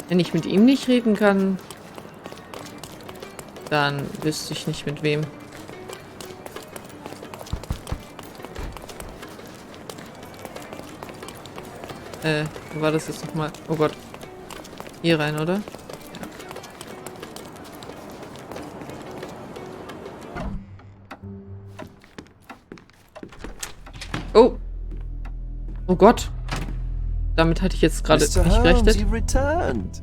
Wenn ich mit ihm nicht reden kann, dann wüsste ich nicht mit wem. Wo war das jetzt nochmal? Oh Gott. Hier rein, oder? Ja. Oh. Oh Gott. Damit hatte ich jetzt gerade nicht gerechnet. You've returned.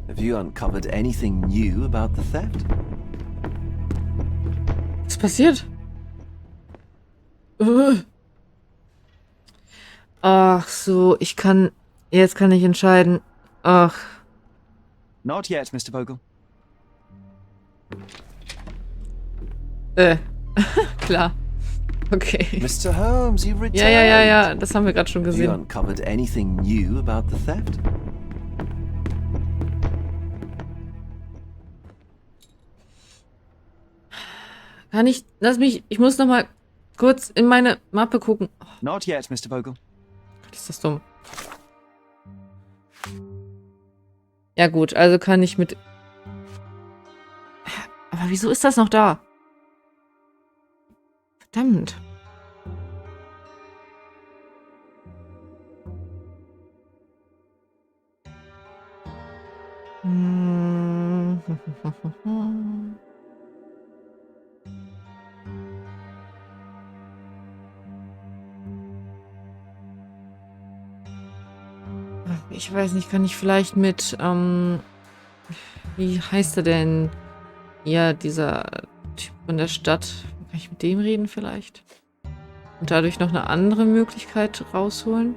Have you uncovered anything new about the theft? Was passiert? Ach so, ich kann... Jetzt kann ich entscheiden. Ach. Not yet, Mr. Vogel. Klar. Okay. Mr. Holmes, you've returned. Ja, das haben wir gerade schon Have you gesehen. uncovered anything new about the theft? Kann ich... Lass mich... Ich muss noch mal kurz in meine Mappe gucken. Oh Not yet, Mr. Vogel. Gott, ist das dumm. Ja gut, also kann ich mit... Aber wieso ist das noch da? Verdammt. Ich weiß nicht, kann ich vielleicht mit, wie heißt er denn? Ja, dieser Typ von der Stadt. Kann ich mit dem reden vielleicht? Und dadurch noch eine andere Möglichkeit rausholen?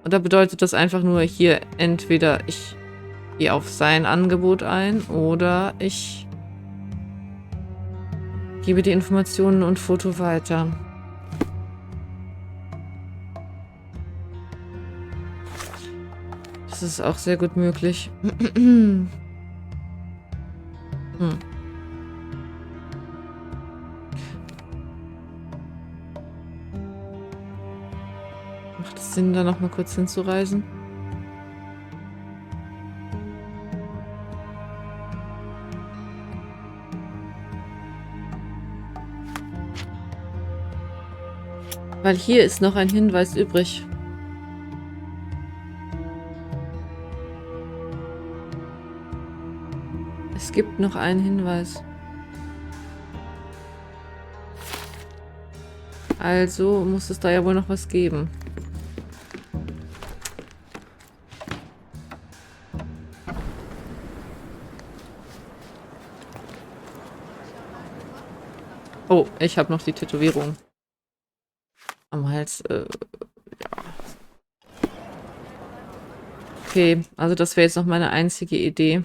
Oder bedeutet das einfach nur hier, entweder ich gehe auf sein Angebot ein oder ich gebe die Informationen und Foto weiter. Das ist auch sehr gut möglich. Macht es Sinn, da noch mal kurz hinzureisen? Weil hier ist noch ein Hinweis übrig. Es gibt noch einen Hinweis. Also muss es da ja wohl noch was geben. Oh, ich habe noch die Tätowierung am Hals. Ja. Okay, also das wäre jetzt noch meine einzige Idee.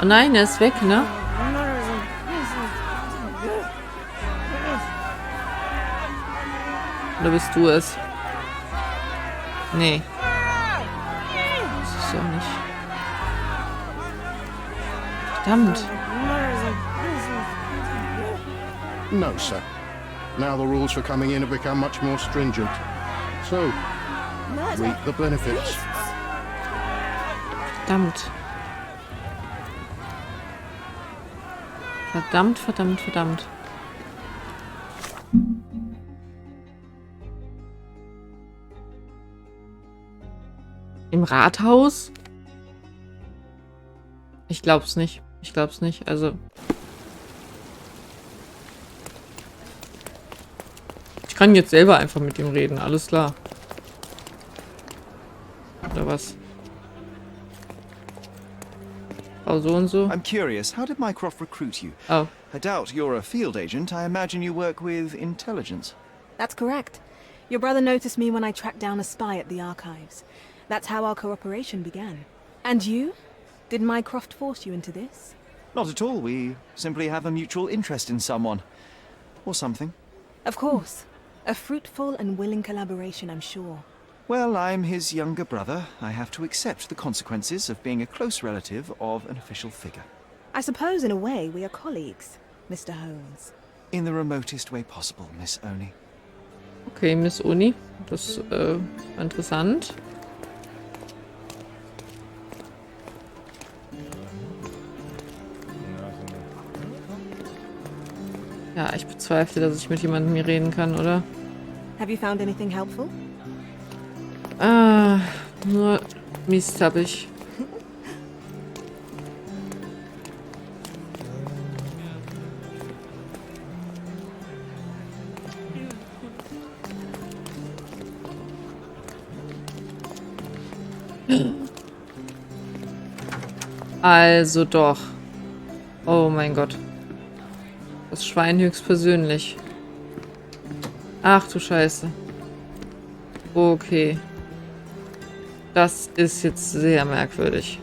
Oh nein, er ist weg, ne? Oder bist du es? Nee. Das ist auch nicht. Verdammt. No, sir. Now the rules for coming in have become much more stringent. So, reap the benefits. Verdammt. Verdammt, verdammt, verdammt. Im Rathaus? Ich glaub's nicht. Ich glaub's nicht. Also. Ich kann jetzt selber einfach mit ihm reden. Alles klar. Oder was? Frau so und so. I'm curious, how did Mycroft recruit you? Oh. I doubt you're a field agent. I imagine you work with intelligence. That's correct. Your brother noticed me when I tracked down a spy at the archives. That's how our cooperation began. And you? Did Mycroft force you into this? Not at all. We simply have a mutual interest in someone. Or something. Of course. A fruitful and willing collaboration, I'm sure. Well, I'm his younger brother. I have to accept the consequences of being a close relative of an official figure. I suppose in a way we are colleagues, Mr. Holmes. In the remotest way possible, Miss Oni. Okay, Miss Uni. Das war interessant. Ja, ich bezweifle, dass ich mit jemandem hier reden kann, oder? Have you found anything helpful? Ah, nur Mist habe ich. Also doch. Oh mein Gott. Das Schwein höchstpersönlich. Ach du Scheiße. Okay. Das ist jetzt sehr merkwürdig.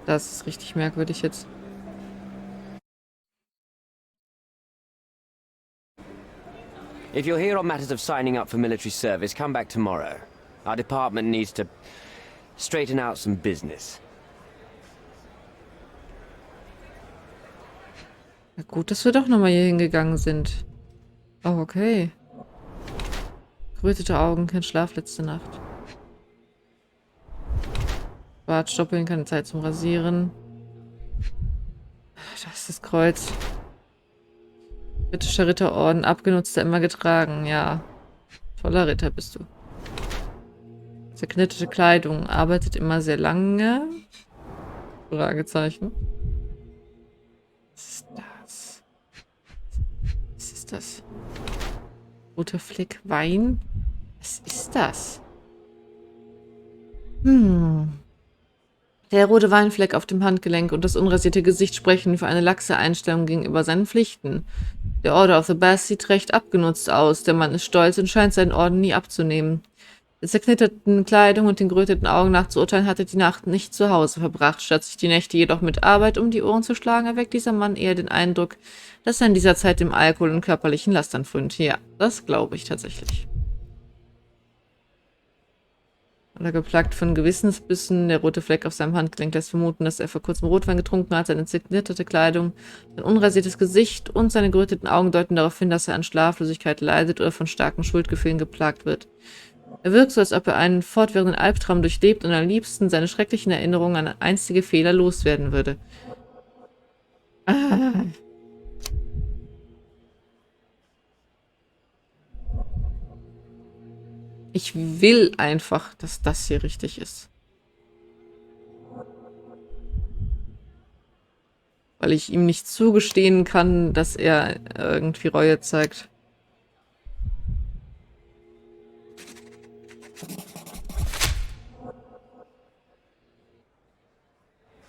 Das ist richtig merkwürdig jetzt. If you're here on matters of signing up for military service, come back tomorrow. Our department needs to straighten out some business. Ja, gut, dass wir doch nochmal hier hingegangen sind. Oh, okay. Gerötete Augen, kein Schlaf letzte Nacht. Bart stoppeln, keine Zeit zum Rasieren. Da ist das Kreuz. Britischer Ritterorden, abgenutzter, immer getragen. Ja, toller Ritter bist du. Zerknitterte Kleidung, arbeitet immer sehr lange. Fragezeichen. Was ist das? Was ist das? Roter Fleck Wein? Was ist das? Der rote Weinfleck auf dem Handgelenk und das unrasierte Gesicht sprechen für eine laxe Einstellung gegenüber seinen Pflichten. Der Order of the Bath sieht recht abgenutzt aus. Der Mann ist stolz und scheint seinen Orden nie abzunehmen. Der zerknitterten Kleidung und den geröteten Augen nach zu urteilen, hatte die Nacht nicht zu Hause verbracht. Statt sich die Nächte jedoch mit Arbeit um die Ohren zu schlagen, erweckt dieser Mann eher den Eindruck, dass er in dieser Zeit dem Alkohol und körperlichen Lastern frönt. Ja, das glaube ich tatsächlich. Oder geplagt von Gewissensbissen. Der rote Fleck auf seinem Handgelenk lässt vermuten, dass er vor kurzem Rotwein getrunken hat. Seine zerknitterte Kleidung, sein unrasiertes Gesicht und seine geröteten Augen deuten darauf hin, dass er an Schlaflosigkeit leidet oder von starken Schuldgefühlen geplagt wird. Er wirkt so, als ob er einen fortwährenden Albtraum durchlebt und am liebsten seine schrecklichen Erinnerungen an einstige Fehler loswerden würde. Ich will einfach, dass das hier richtig ist. Weil ich ihm nicht zugestehen kann, dass er irgendwie Reue zeigt.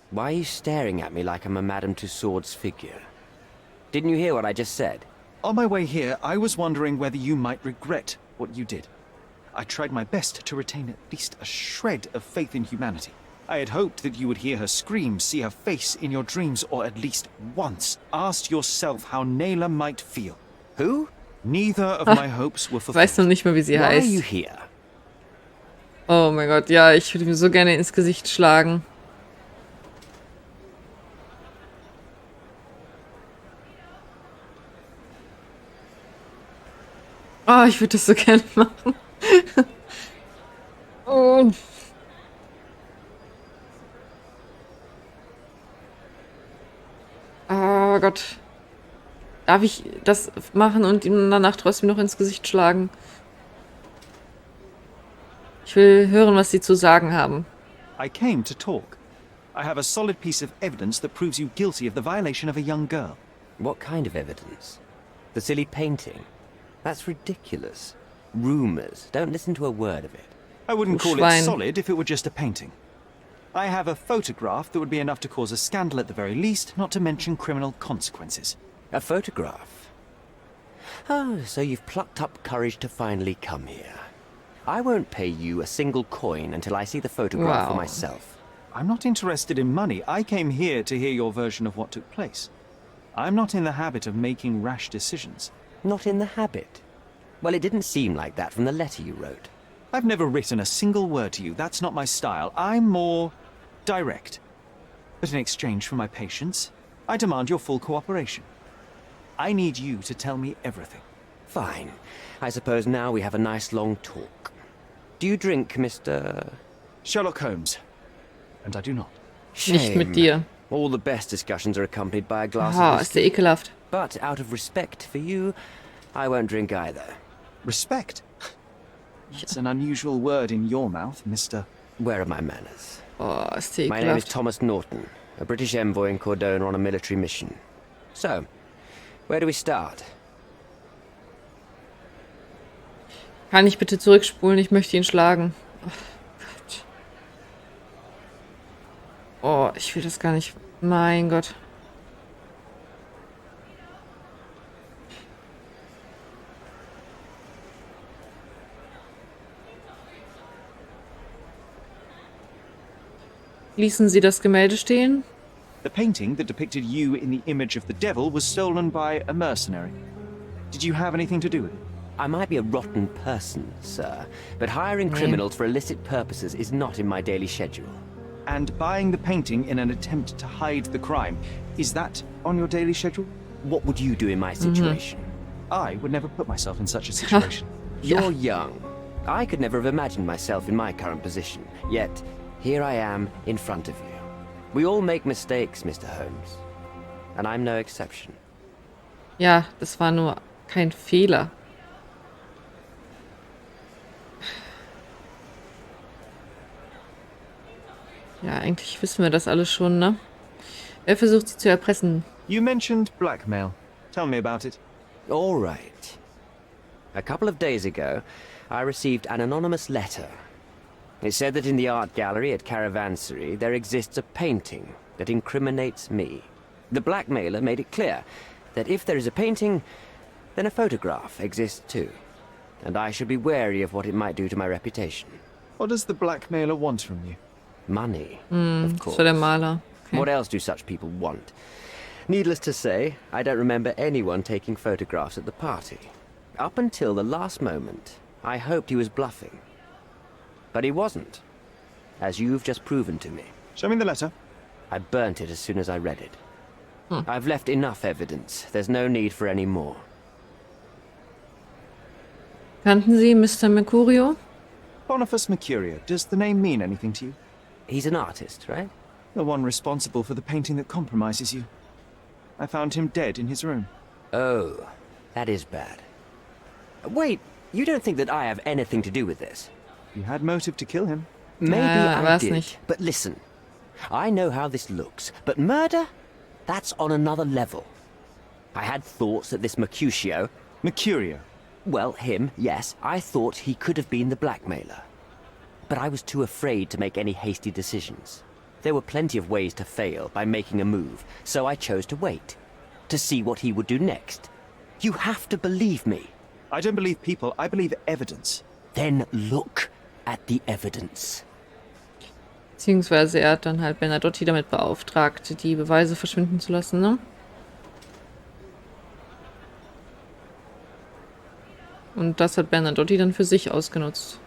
Why are you staring at me like I'm a Madame Tussauds figure? Didn't you hear what I just said? On my way here, I was wondering whether you might regret what you did. I tried my best to retain at least a shred of faith in humanity. I had hoped that you would hear her scream, see her face in your dreams, or at least once asked yourself how Naylor might feel. Who? Neither of my hopes were Ich weiß noch fulfilled. nicht mal, wie sie Why are heißt. you here? Oh mein Gott, ja, ich würde ihm so gerne ins Gesicht schlagen. Oh, ich würde das so gerne machen. Oh. Oh Gott. Darf ich das machen und ihm danach trotzdem noch ins Gesicht schlagen? Ich will hören, was sie zu sagen haben. I came to talk. I have a solid piece of evidence that proves you guilty of the violation of a young girl. What kind of evidence? The silly painting? That's ridiculous. Rumors. Don't listen to a word of it. I wouldn't Du call Schwein. it solid if it were just a painting. I have a photograph that would be enough to cause a scandal at the very least, not to mention criminal consequences. A photograph? Oh, so you've plucked up courage to finally come here. I won't pay you a single coin until I see the photograph for Wow. myself. I'm not interested in money. I came here to hear your version of what took place. I'm not in the habit of making rash decisions. Not in the habit. Well, it didn't seem like that from the letter you wrote. I've never written a single word to you. That's not my style. I'm more direct. But in exchange for my patience, I demand your full cooperation. I need you to tell me everything. Fine. I suppose now we have a nice long talk. Do you drink, Mr. Sherlock Holmes. And I do not. Nicht mit dir. All the best discussions are accompanied by a glass Aha, of ist der whiskey. ekelhaft. But out of respect for you, I won't drink either. Respect. It's an unusual word in your mouth, Mr. Where are my manners? Oh, ist der My name is ekelhaft. Thomas Norton, a British envoy in Cordona on a military mission. So, where do we start? Kann ich bitte zurückspulen? Ich möchte ihn schlagen. Oh Gott. Oh, ich will das gar nicht. Mein Gott. Ließen Sie das Gemälde stehen? The painting that depicted you in the image of the devil was stolen by a mercenary. Did you have anything to do with it? I might be a rotten person, sir, but hiring criminals for illicit purposes is not in my daily schedule. And buying the painting in an attempt to hide the crime, is that on your daily schedule? What would you do in my situation? I would never put myself in such a situation. You're young. I could never have imagined myself in my current position. Yet, here I am in front of you. We all make mistakes, Mr. Holmes. And I'm no exception. Ja, das war nur kein Fehler. Ja, eigentlich wissen wir das alles schon, ne? Er versucht sie zu erpressen. You mentioned blackmail. Tell me about it. All right. A couple of days ago, I received an anonymous letter. It said that in the art gallery at Caravansary there exists a painting that incriminates me. The blackmailer made it clear that if there is a painting, then a photograph exists too. And I should be wary of what it might do to my reputation. What does the blackmailer want from you? Money, of Das course. war der Maler. Okay. What else do such people want? Needless to say, I don't remember anyone taking photographs at the party. Up until the last moment, I hoped he was bluffing. But he wasn't, as you've just proven to me. Show me the letter. I burnt it as soon as I read it. I've left enough evidence. There's no need for any more. Kannten Sie Mr. Mercurio? Boniface Mercurio. Does the name mean anything to you? He's an artist, right? The one responsible for the painting that compromises you. I found him dead in his room. Oh, that is bad. Wait, you don't think that I have anything to do with this? You had motive to kill him. Maybe I war's did, nicht. but listen. I know how this looks, but murder? That's on another level. I had thoughts that this Mercutio, Mercurio. well, him, yes, I thought he could have been the blackmailer. But I was too afraid to make any hasty decisions. There were plenty of ways to fail by making a move, so I chose to wait, to see what he would do next. You have to believe me. I don't believe people, I believe evidence. Then look at the evidence. Beziehungsweise er hat dann halt Bernadotti damit beauftragt, die Beweise verschwinden zu lassen, ne? Und das hat Bernadotti dann für sich ausgenutzt.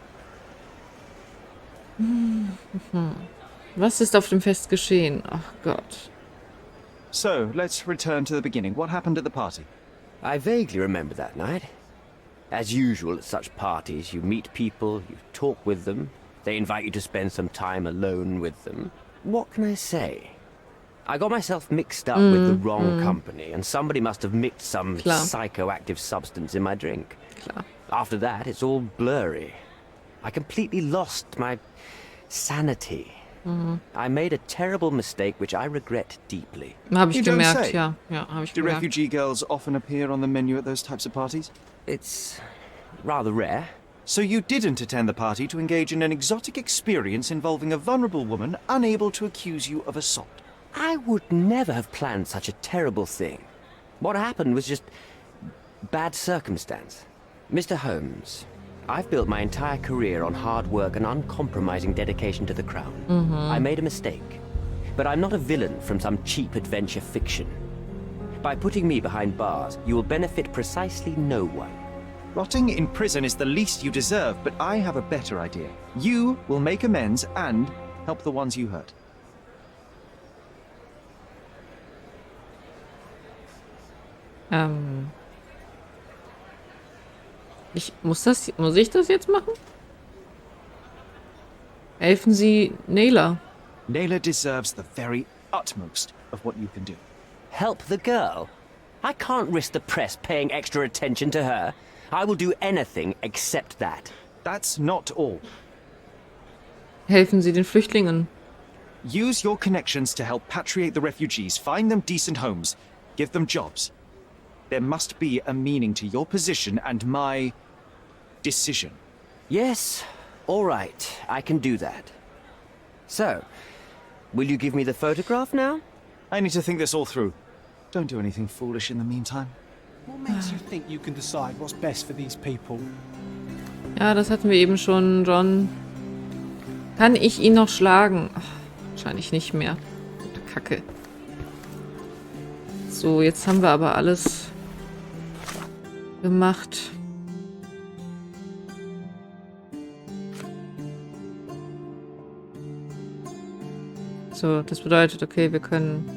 Was ist auf dem Fest geschehen? Ach Gott. So, let's return to the beginning. What happened at the party? I vaguely remember that night. As usual at such parties, you meet people, you talk with them, they invite you to spend some time alone with them. What can I say? I got myself mixed up with the wrong company, and somebody must have mixed some Klar. psychoactive substance in my drink. Klar. After that, it's all blurry. I completely lost my sanity. I made a terrible mistake which I regret deeply. Habe ich You don't gemerkt, say. ja. Ja, habe ich Do gemerkt. refugee girls often appear on the menu at those types of parties? It's rather rare. So you didn't attend the party to engage in an exotic experience involving a vulnerable woman unable to accuse you of assault. I would never have planned such a terrible thing. What happened was just bad circumstance. Mr. Holmes, I've built my entire career on hard work and uncompromising dedication to the crown. I made a mistake, but I'm not a villain from some cheap adventure fiction. By putting me behind bars, you will benefit precisely no one. Rotting in prison is the least you deserve, but I have a better idea. You will make amends and help the ones you hurt. Muss ich das jetzt machen? Helfen Sie Naylor. Naylor deserves the very utmost of what you can do. Help the girl? I can't risk the press paying extra attention to her. I will do anything except that. That's not all. Helfen Sie den Flüchtlingen. Use your connections to help patriate the refugees, find them decent homes, give them jobs. There must be a meaning to your position and my decision. Yes, all right, I can do that. So, will you give me the photograph now? I need to think this all through. Don't do anything foolish in the meantime. What makes you think you can decide what's best for these people? Ja, das hatten wir eben schon, John. Kann ich ihn noch schlagen? Ach, wahrscheinlich nicht mehr. Kacke. So, jetzt haben wir aber alles gemacht. So, das bedeutet, okay, wir können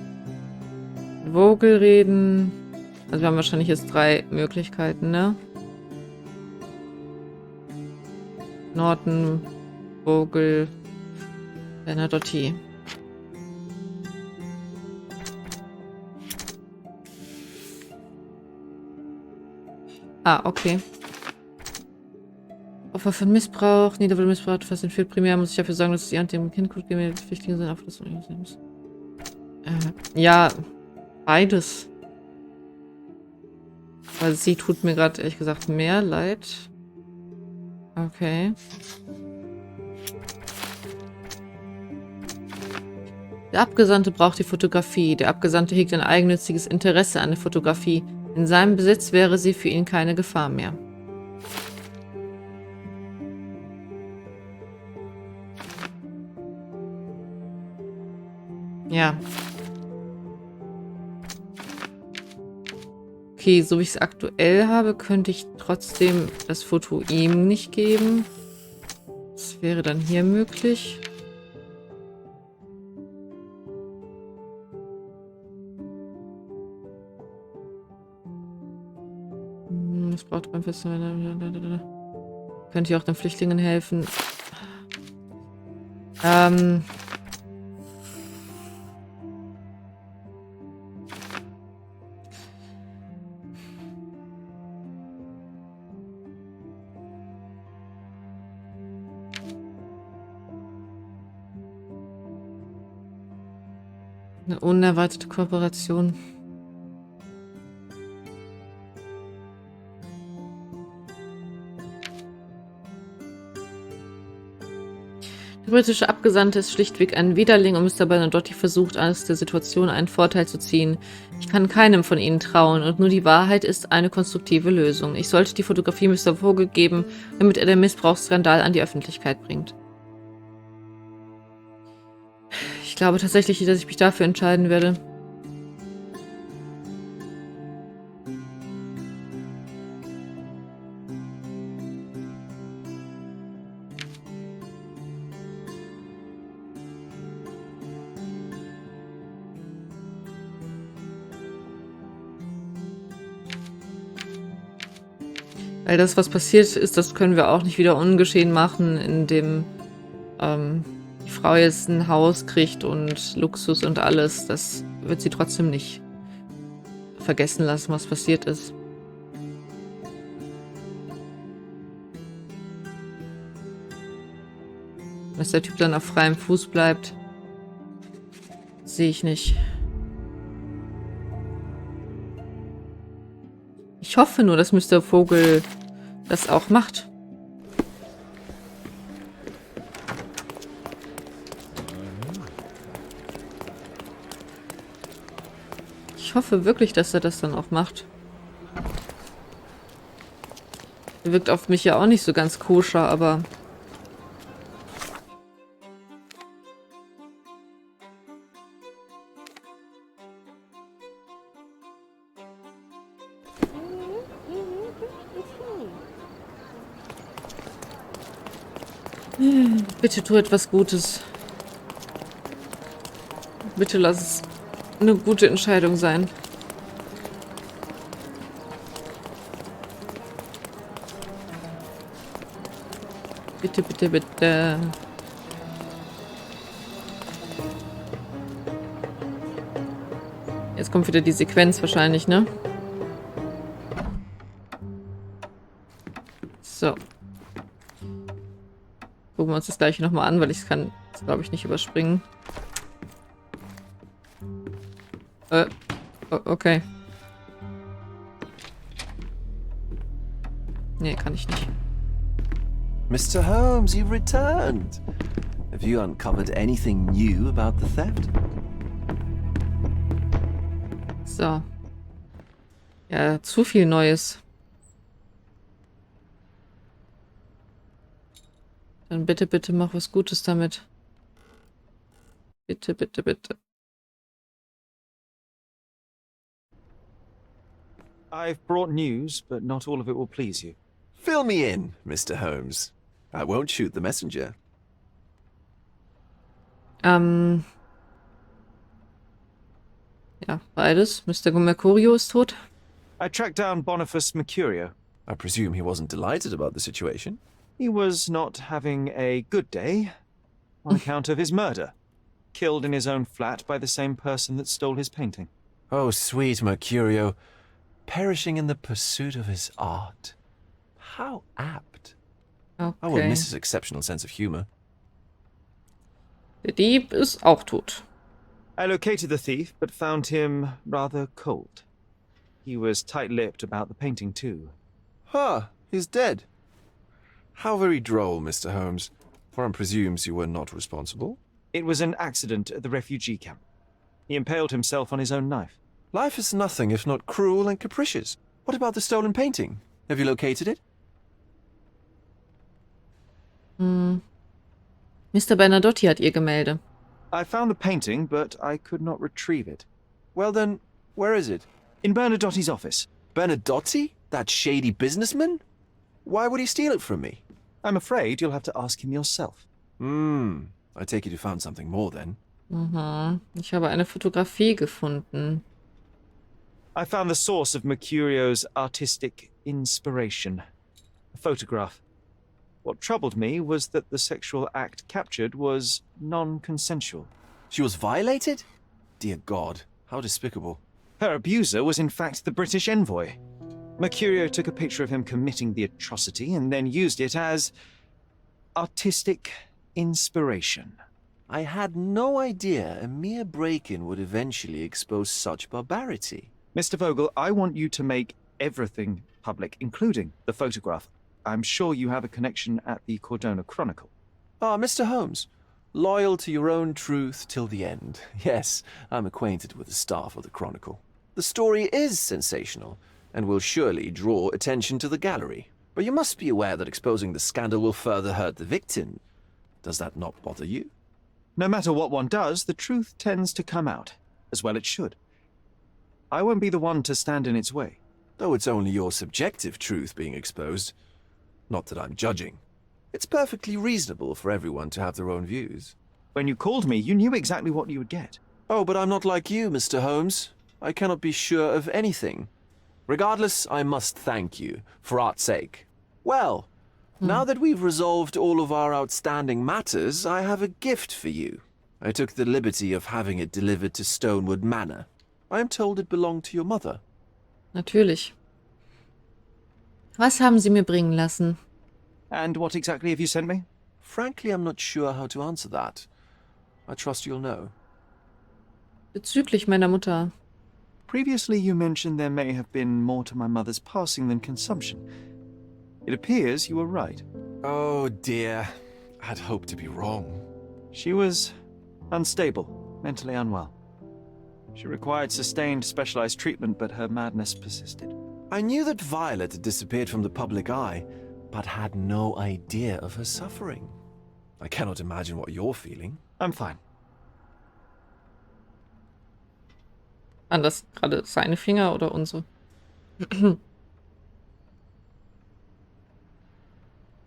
mit Vogel reden. Also wir haben wahrscheinlich jetzt 3 Möglichkeiten, ne? Norton, Vogel, Bernadotte. Ah, okay. Opfer von Missbrauch, Niederwald missbraucht, fast entführt. Primär muss ich dafür sorgen, dass die Hand dem Kind gut gemeldet Flüchtlinge sind. Ja, beides. Weil sie tut mir gerade, ehrlich gesagt, mehr leid. Okay. Der Abgesandte braucht die Fotografie. Der Abgesandte hegt ein eigennütziges Interesse an der Fotografie. In seinem Besitz wäre sie für ihn keine Gefahr mehr. Ja. Okay, so wie ich es aktuell habe, könnte ich trotzdem das Foto ihm nicht geben. Das wäre dann hier möglich. Das braucht beim Festival. Könnte ich auch den Flüchtlingen helfen. Eine unerwartete Kooperation. Der britische Abgesandte ist schlichtweg ein Widerling und Mr. Bernadotte versucht, aus der Situation einen Vorteil zu ziehen. Ich kann keinem von ihnen trauen und nur die Wahrheit ist eine konstruktive Lösung. Ich sollte die Fotografie Mr. Vogel geben, damit er den Missbrauchsskandal an die Öffentlichkeit bringt. Ich glaube tatsächlich, dass ich mich dafür entscheiden werde. Weil das, was passiert ist, das können wir auch nicht wieder ungeschehen machen, indem die Frau jetzt ein Haus kriegt und Luxus und alles. Das wird sie trotzdem nicht vergessen lassen, was passiert ist. Dass der Typ dann auf freiem Fuß bleibt, sehe ich nicht. Ich hoffe nur, dass Mr. Vogel das auch macht. Ich hoffe wirklich, dass er das dann auch macht. Er wirkt auf mich ja auch nicht so ganz koscher, aber... Bitte tu etwas Gutes. Bitte lass es eine gute Entscheidung sein. Bitte, bitte, bitte. Jetzt kommt wieder die Sequenz wahrscheinlich, ne? So. Gucken wir uns das gleiche nochmal an, weil ich kann es, glaube ich, nicht überspringen. Okay. Nee, kann ich nicht. Mr. Holmes, you've returned. Have you uncovered anything new about the theft? So. Ja, zu viel Neues. Dann bitte, bitte mach was Gutes damit. Bitte, bitte, bitte. I've brought news, but not all of it will please you. Fill me in, Mr. Holmes. I won't shoot the messenger. Ja, beides. Mr. Mercurio ist tot. I tracked down Boniface Mercurio. I presume he wasn't delighted about the situation. He was not having a good day on account of his murder. Killed in his own flat by the same person that stole his painting. Oh, sweet Mercurio. Perishing in the pursuit of his art. How apt. I will Okay. miss his exceptional sense of humor. Der Dieb ist auch tot. I located the thief, but found him rather cold. He was tight-lipped about the painting, too. Huh, he's dead. How very droll, Mr. Holmes. One presumes you were not responsible. It was an accident at the refugee camp. He impaled himself on his own knife. Life is nothing if not cruel and capricious. What about the stolen painting? Have you located it? Mr. Bernadotti hat ihr Gemälde. I found the painting, but I could not retrieve it. Well then, where is it? In Bernadotti's office. Bernadotti? That shady businessman? Why would he steal it from me? I'm afraid you'll have to ask him yourself. I take it you found something more then. Ich habe eine Fotografie gefunden. I found the source of Mercurio's artistic inspiration. A photograph. What troubled me was that the sexual act captured was non-consensual. She was violated? Dear God, how despicable. Her abuser was in fact the British envoy. Mercurio took a picture of him committing the atrocity and then used it as artistic inspiration. I had no idea a mere break-in would eventually expose such barbarity. Mr. Vogel, I want you to make everything public, including the photograph. I'm sure you have a connection at the Cordona Chronicle. Ah, Mr. Holmes. Loyal to your own truth till the end. Yes, I'm acquainted with the staff of the Chronicle. The story is sensational, and will surely draw attention to the gallery. But you must be aware that exposing the scandal will further hurt the victim. Does that not bother you? No matter what one does, the truth tends to come out, as well it should. I won't be the one to stand in its way. Though it's only your subjective truth being exposed. Not that I'm judging. It's perfectly reasonable for everyone to have their own views. When you called me, you knew exactly what you would get. Oh, but I'm not like you, Mr. Holmes. I cannot be sure of anything. Regardless, I must thank you, for art's sake. Well, now that we've resolved all of our outstanding matters, I have a gift for you. I took the liberty of having it delivered to Stonewood Manor. I am told it belonged to your mother. Natürlich. Was haben Sie mir bringen lassen? And what exactly have you sent me? Frankly, I'm not sure how to answer that. I trust you'll know. Bezüglich meiner Mutter. Previously, you mentioned there may have been more to my mother's passing than consumption. It appears you were right. Oh dear. I'd hoped to be wrong. She was unstable, mentally unwell. She required sustained, specialized treatment, but her madness persisted. I knew that Violet had disappeared from the public eye, but had no idea of her suffering. I cannot imagine what you're feeling. I'm fine. Waren das gerade seine Finger oder unsere?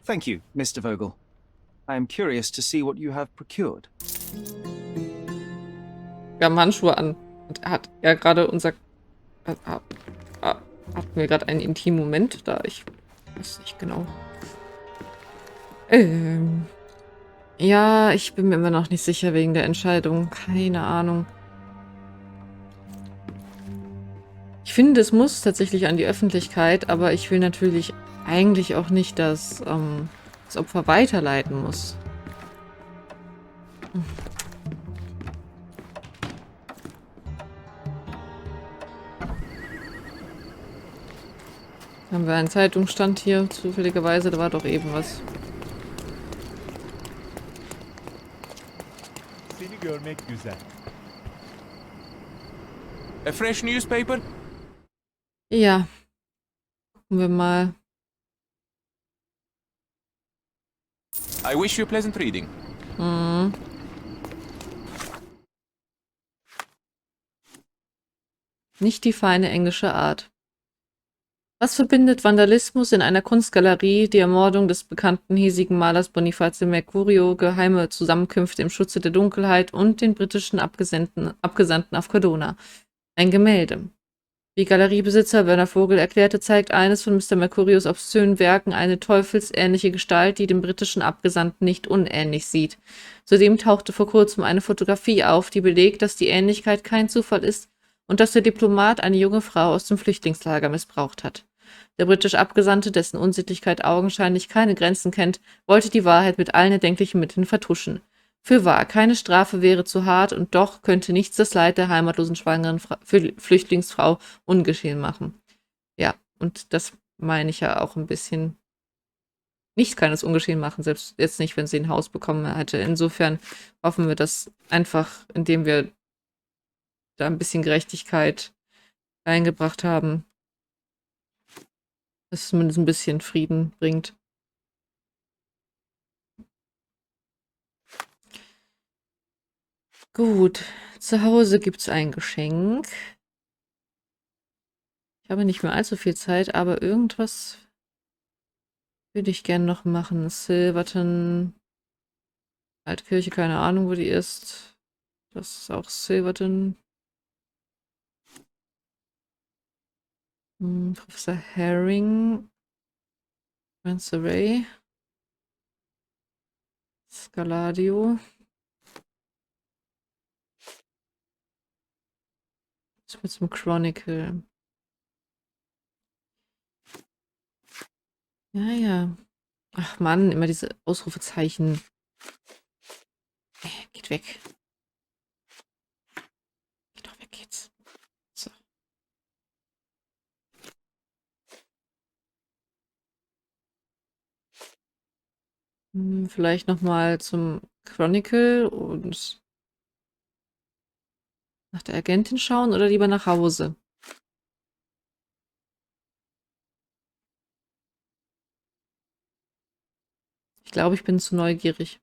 Thank you, Mr. Vogel. I am curious to see what you have procured. Wir haben Handschuhe an. Und er hat ja gerade unser... hatten wir gerade einen intimen Moment da? Ich weiß nicht genau. Ja, ich bin mir immer noch nicht sicher wegen der Entscheidung. Keine Ahnung. Ich finde, es muss tatsächlich an die Öffentlichkeit, aber ich will natürlich eigentlich auch nicht, dass das Opfer weiterleiten muss. Haben wir einen Zeitungsstand hier, zufälligerweise, da war doch eben was. Seni görmek güzel. A fresh newspaper? Ja. Gucken wir mal. I wish you pleasant reading. Hm. Nicht die feine englische Art. Was verbindet Vandalismus in einer Kunstgalerie, die Ermordung des bekannten hiesigen Malers Bonifacio Mercurio, geheime Zusammenkünfte im Schutze der Dunkelheit und den britischen Abgesandten auf Cordona? Ein Gemälde. Wie Galeriebesitzer Werner Vogel erklärte, zeigt eines von Mr. Mercurios obszönen Werken eine teufelsähnliche Gestalt, die dem britischen Abgesandten nicht unähnlich sieht. Zudem tauchte vor kurzem eine Fotografie auf, die belegt, dass die Ähnlichkeit kein Zufall ist und dass der Diplomat eine junge Frau aus dem Flüchtlingslager missbraucht hat. Der britische Abgesandte, dessen Unsittlichkeit augenscheinlich keine Grenzen kennt, wollte die Wahrheit mit allen erdenklichen Mitteln vertuschen. Fürwahr, keine Strafe wäre zu hart und doch könnte nichts das Leid der heimatlosen schwangeren Flüchtlingsfrau ungeschehen machen. Ja, und das meine ich ja auch ein bisschen. Nichts kann es ungeschehen machen, selbst jetzt nicht, wenn sie ein Haus bekommen hätte. Insofern hoffen wir, dass einfach, indem wir da ein bisschen Gerechtigkeit reingebracht haben, es zumindest ein bisschen Frieden bringt. Gut, zu Hause gibt es ein Geschenk. Ich habe nicht mehr allzu viel Zeit, aber irgendwas würde ich gerne noch machen. Silverton, Altkirche, keine Ahnung, wo die ist. Das ist auch Silverton. Professor Herring. Ray. Scaladio. Das wird zum Chronicle. Ja, ja. Ach Mann, immer diese Ausrufezeichen. Geht weg. Geht doch weg jetzt. So. Vielleicht nochmal zum Chronicle und nach der Agentin schauen oder lieber nach Hause? Ich glaube, ich bin zu neugierig.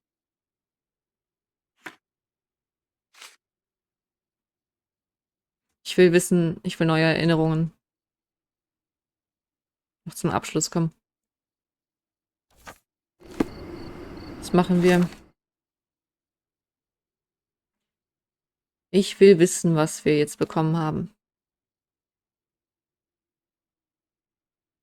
Ich will wissen, ich will neue Erinnerungen. Noch zum Abschluss kommen. Was machen wir? Ich will wissen, was wir jetzt bekommen haben.